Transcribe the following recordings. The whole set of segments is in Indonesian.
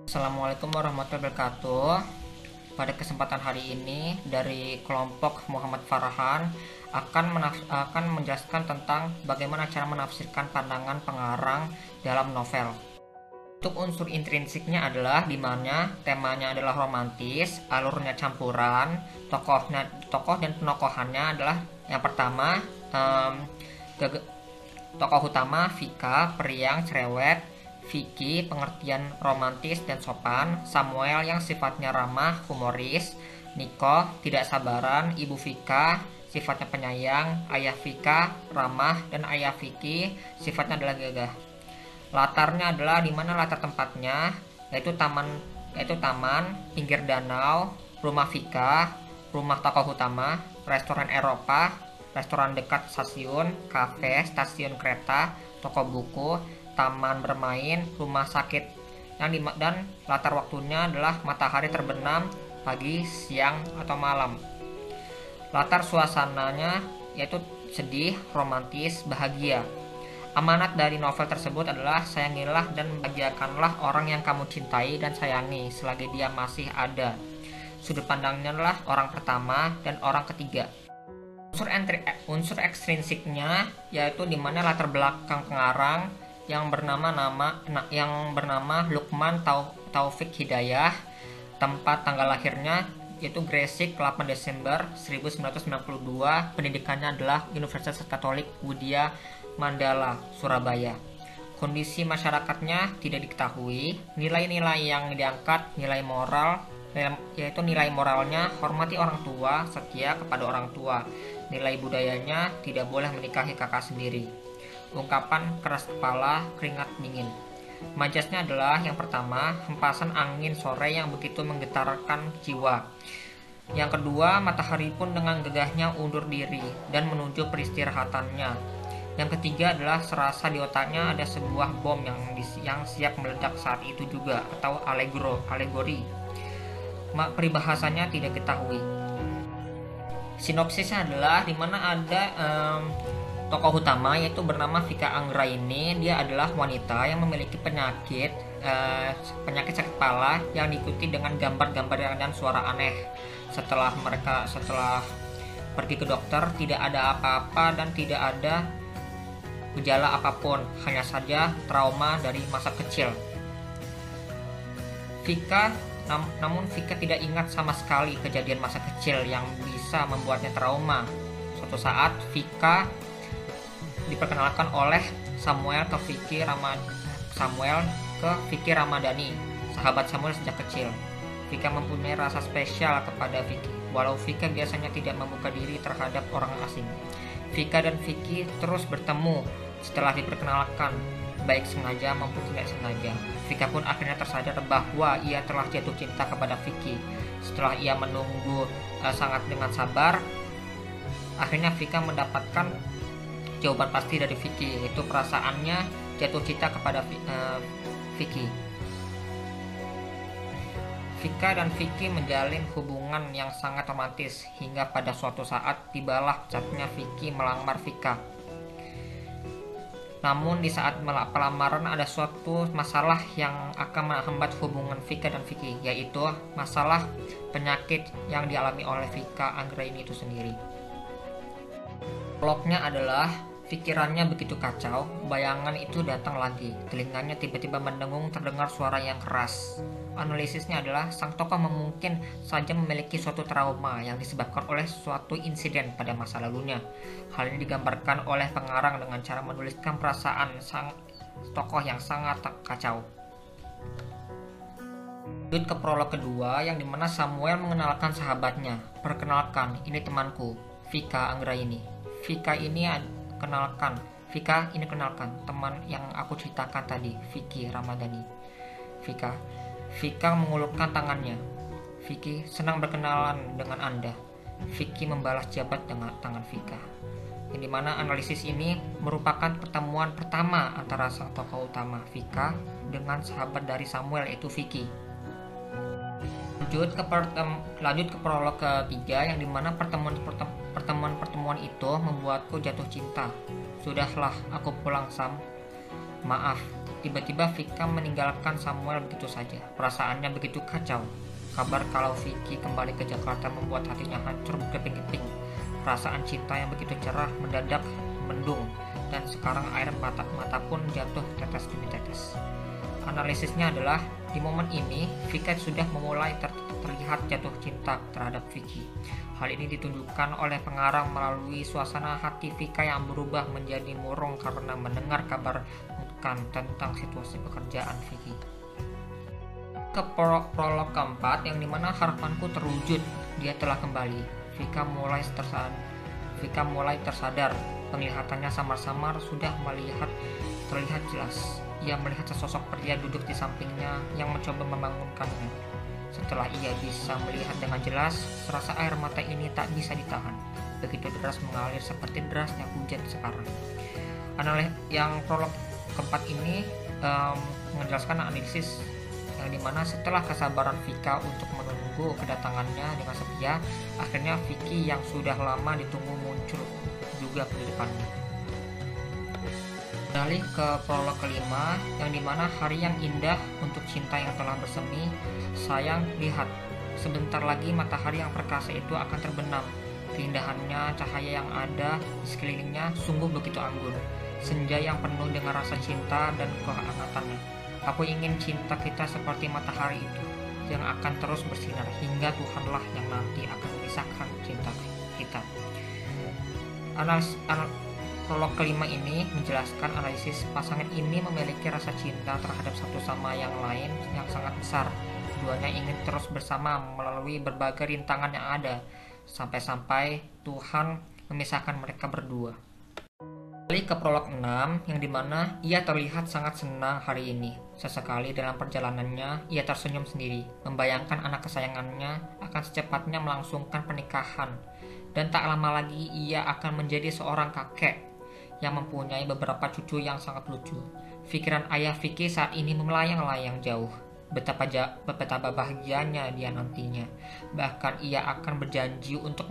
Assalamualaikum warahmatullahi wabarakatuh. Pada kesempatan hari ini dari kelompok Muhammad Farhan akan menjelaskan tentang bagaimana cara menafsirkan pandangan pengarang dalam novel. Untuk unsur intrinsiknya adalah dimana temanya adalah romantis, alurnya campuran, tokoh dan penokohannya adalah yang pertama tokoh utama Vika, periang, cerewet, Vicky, pengertian romantis dan sopan, Samuel yang sifatnya ramah, humoris, Niko, tidak sabaran, Ibu Vika, sifatnya penyayang, Ayah Vika, ramah, dan Ayah Vicky, sifatnya adalah gagah. Latarnya adalah di mana latar tempatnya, yaitu taman, pinggir danau, rumah Vika, rumah tokoh utama, restoran Eropa, restoran dekat stasiun, kafe, stasiun kereta, toko buku, taman bermain, rumah sakit, dan latar waktunya adalah matahari terbenam, pagi, siang, atau malam. Latar suasananya yaitu sedih, romantis, bahagia. Amanat dari novel tersebut adalah sayangilah dan bahagiakanlah orang yang kamu cintai dan sayangi selagi dia masih ada. Sudut pandangnya adalah orang pertama dan orang ketiga. Unsur ekstrinsiknya yaitu dimana latar belakang pengarang yang bernama Lukman Taufik Hidayah, tempat tanggal lahirnya yaitu Gresik 8 Desember 1992, pendidikannya adalah Universitas Katolik Widya Mandala Surabaya. Kondisi masyarakatnya tidak diketahui. Nilai-nilai yang diangkat yaitu nilai moralnya hormati orang tua, setia kepada orang tua. Nilai budayanya tidak boleh menikahi kakak sendiri. Ungkapan keras kepala, keringat dingin. Majasnya adalah yang pertama, hempasan angin sore yang begitu menggetarkan jiwa. Yang kedua, matahari pun dengan gegahnya undur diri dan menuju peristirahatannya. Yang ketiga adalah serasa di otaknya ada sebuah bom yang siap meledak saat itu juga, atau alegori. Peribahasanya tidak diketahui. Sinopsisnya adalah dimana ada tokoh utama yaitu bernama Vika Anggraini. Dia adalah wanita yang memiliki penyakit sakit kepala yang diikuti dengan gambar-gambar dan suara aneh. Setelah pergi ke dokter, tidak ada apa-apa dan tidak ada gejala apapun, hanya saja trauma dari masa kecil. Namun Vika tidak ingat sama sekali kejadian masa kecil yang bisa membuatnya trauma. Suatu saat Vika diperkenalkan oleh Samuel ke Vicky Ramadhani, sahabat Samuel sejak kecil. Vika mempunyai rasa spesial kepada Vicky, walau Vika biasanya tidak membuka diri terhadap orang asing. Vika dan Vicky terus bertemu setelah diperkenalkan, baik sengaja maupun tidak sengaja. Vika pun akhirnya tersadar bahwa ia telah jatuh cinta kepada Vicky. Setelah ia menunggu sangat dengan sabar, akhirnya Vika mendapatkan jawaban pasti dari Vicky, yaitu perasaannya jatuh cinta kepada Vicky. Vika dan Vicky menjalin hubungan yang sangat romantis hingga pada suatu saat tibalah saatnya Vicky melamar Vika. Namun di saat pelamaran ada suatu masalah yang akan menghambat hubungan Vika dan Vicky, yaitu masalah penyakit yang dialami oleh Vika Anggraini itu sendiri. Prolognya adalah pikirannya begitu kacau, bayangan itu datang lagi, telinganya tiba-tiba mendengung terdengar suara yang keras. Analisisnya adalah sang tokoh mungkin saja memiliki suatu trauma yang disebabkan oleh suatu insiden pada masa lalunya. Hal ini digambarkan oleh pengarang dengan cara menuliskan perasaan sang tokoh yang sangat kacau. Lanjut ke prolog kedua yang dimana Samuel mengenalkan sahabatnya. Perkenalkan, ini temanku, Vika Anggraini. Vika ini kenalkan teman yang aku ceritakan tadi, Vicky Ramadhani. Vika mengulurkan tangannya. Vicky, senang berkenalan dengan Anda. Vicky membalas jabat dengan tangan Vika. Yang dimana analisis ini merupakan pertemuan pertama antara sang tokoh utama Vika dengan sahabat dari Samuel, yaitu Vicky. Lanjut ke prolog ketiga yang dimana pertemuan itu membuatku jatuh cinta. Sudahlah, aku pulang Sam. Maaf, Tiba-tiba Vika meninggalkan Samuel begitu saja. Perasaannya begitu kacau. Kabar kalau Vicky kembali ke Jakarta membuat hatinya hancur berkeping-keping. Perasaan cinta yang begitu cerah mendadak mendung, dan sekarang air mata pun jatuh tetes demi tetes. Analisisnya adalah, di momen ini Vika sudah memulai terlihat jatuh cinta terhadap Vicky. Hal ini ditunjukkan oleh pengarang melalui suasana hati Vika yang berubah menjadi murung karena mendengar kabar mengejutkan tentang situasi pekerjaan Vicky. Ke prolog keempat, yang dimana harapanku terwujud, dia telah kembali. Vika mulai tersadar. Penglihatannya samar-samar sudah terlihat jelas. Ia melihat sesosok pria duduk di sampingnya yang mencoba membangunkannya. Setelah ia bisa melihat dengan jelas, serasa air mata ini tak bisa ditahan. Begitu deras mengalir seperti derasnya hujan sekarang. Yang prolog keempat ini menjelaskan analisis yang dimana setelah kesabaran Vika untuk menunggu kedatangannya dengan setia, akhirnya Vicky yang sudah lama ditunggu muncul juga di depannya. Beralih ke prolog kelima, yang dimana hari yang indah untuk cinta yang telah bersemi. Sayang, lihat, sebentar lagi matahari yang perkasa itu akan terbenam. Keindahannya, cahaya yang ada di sekelilingnya sungguh begitu anggun. Senja yang penuh dengan rasa cinta dan kehangatannya. Aku ingin cinta kita seperti matahari itu, yang akan terus bersinar hingga Tuhanlah yang nanti akan memisahkan cinta kita. Prolog kelima ini menjelaskan analisis pasangan ini memiliki rasa cinta terhadap satu sama yang lain yang sangat besar. Keduanya ingin terus bersama melalui berbagai rintangan yang ada, sampai-sampai Tuhan memisahkan mereka berdua. Kembali ke prolog 6, yang dimana ia terlihat sangat senang hari ini. Sesekali dalam perjalanannya, ia tersenyum sendiri, membayangkan anak kesayangannya akan secepatnya melangsungkan pernikahan. Dan tak lama lagi ia akan menjadi seorang kakek yang mempunyai beberapa cucu yang sangat lucu. Pikiran ayah Vicky saat ini melayang-layang jauh. Betapa bahagianya dia nantinya. Bahkan ia akan berjanji untuk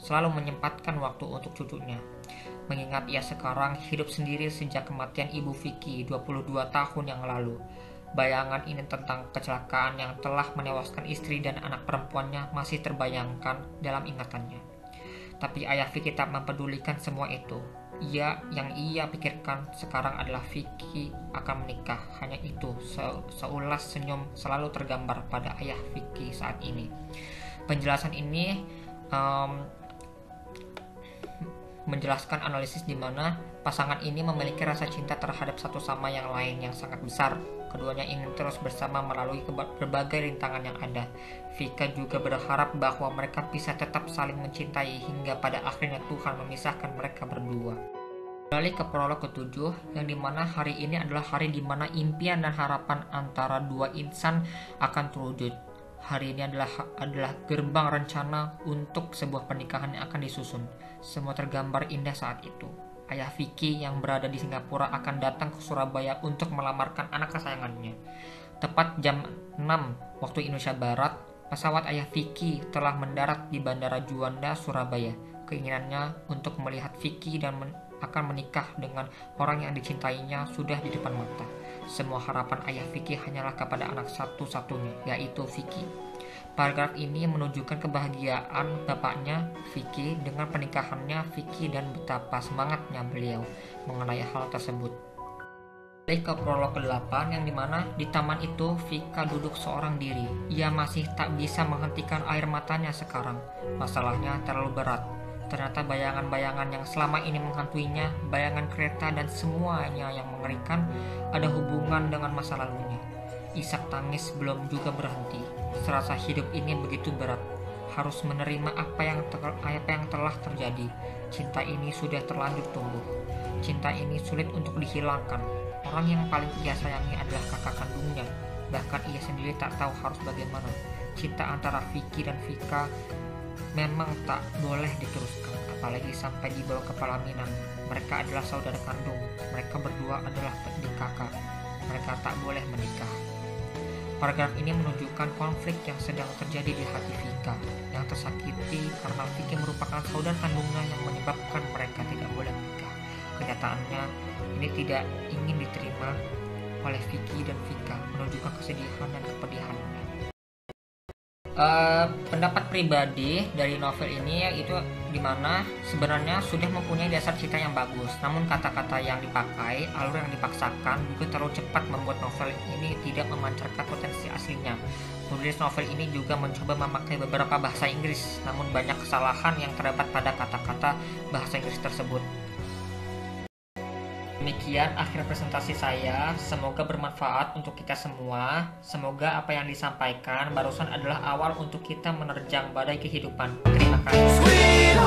selalu menyempatkan waktu untuk cucunya. Mengingat ia sekarang hidup sendiri sejak kematian ibu Vicky 22 tahun yang lalu. Bayangan ini tentang kecelakaan yang telah menewaskan istri dan anak perempuannya masih terbayangkan dalam ingatannya. Tapi ayah Vicky tak mempedulikan semua itu. Yang ia pikirkan sekarang adalah Vicky akan menikah. Hanya itu, seulas senyum selalu tergambar pada ayah Vicky saat ini. Penjelasan ini menjelaskan analisis di mana pasangan ini memiliki rasa cinta terhadap satu sama yang lain yang sangat besar. Keduanya ingin terus bersama melalui berbagai rintangan yang ada. Vika juga berharap bahwa mereka bisa tetap saling mencintai hingga pada akhirnya Tuhan memisahkan mereka berdua. Beralih ke prolog ke-7, yang dimana hari ini adalah hari dimana impian dan harapan antara dua insan akan terwujud. Hari ini adalah gerbang rencana untuk sebuah pernikahan yang akan disusun. Semua tergambar indah saat itu. Ayah Vicky yang berada di Singapura akan datang ke Surabaya untuk melamarkan anak kesayangannya. Tepat jam 6 waktu Indonesia Barat, pesawat ayah Vicky telah mendarat di Bandara Juanda, Surabaya. Keinginannya untuk melihat Vicky dan akan menikah dengan orang yang dicintainya sudah di depan mata. Semua harapan ayah Vicky hanyalah kepada anak satu-satunya, yaitu Vicky. Paragraf ini menunjukkan kebahagiaan bapaknya Vicky dengan pernikahannya Vicky dan betapa semangatnya beliau mengenai hal tersebut. Balik ke prolog ke-8, yang dimana di taman itu Vika duduk seorang diri. Ia masih tak bisa menghentikan air matanya sekarang. Masalahnya terlalu berat. Ternyata bayangan-bayangan yang selama ini menghantuinya, bayangan kereta dan semuanya yang mengerikan, ada hubungan dengan masa lalunya. Isak tangis belum juga berhenti. Serasa hidup ini begitu berat. Harus menerima apa yang telah terjadi. Cinta ini sudah terlanjur tumbuh. Cinta ini sulit untuk dihilangkan. Orang yang paling ia sayangi adalah kakak kandungnya. Bahkan ia sendiri tak tahu harus bagaimana. Cinta antara Vicky dan Vika memang tak boleh diteruskan, apalagi sampai dibawa ke pelaminan. Mereka adalah saudara kandung. Mereka berdua adalah adik kakak. Mereka tak boleh menikah. Paragraf ini menunjukkan konflik yang sedang terjadi di hati Vika, yang tersakiti karena Vicky merupakan saudara kandungnya yang menyebabkan mereka tidak boleh menikah. kenyataannya ini tidak ingin diterima oleh Vicky dan Vika, menunjukkan kesedihan dan kepedihannya. Pendapat pribadi dari novel ini yaitu dimana sebenarnya sudah mempunyai dasar cerita yang bagus, namun kata-kata yang dipakai, alur yang dipaksakan juga terlalu cepat membuat novel ini tidak memancarkan potensi aslinya. Penulis novel ini juga mencoba memakai beberapa bahasa Inggris, namun banyak kesalahan yang terdapat pada kata-kata bahasa Inggris tersebut. Demikian akhir presentasi saya, semoga bermanfaat untuk kita semua. Semoga apa yang disampaikan barusan adalah awal untuk kita menerjang badai kehidupan. Terima kasih.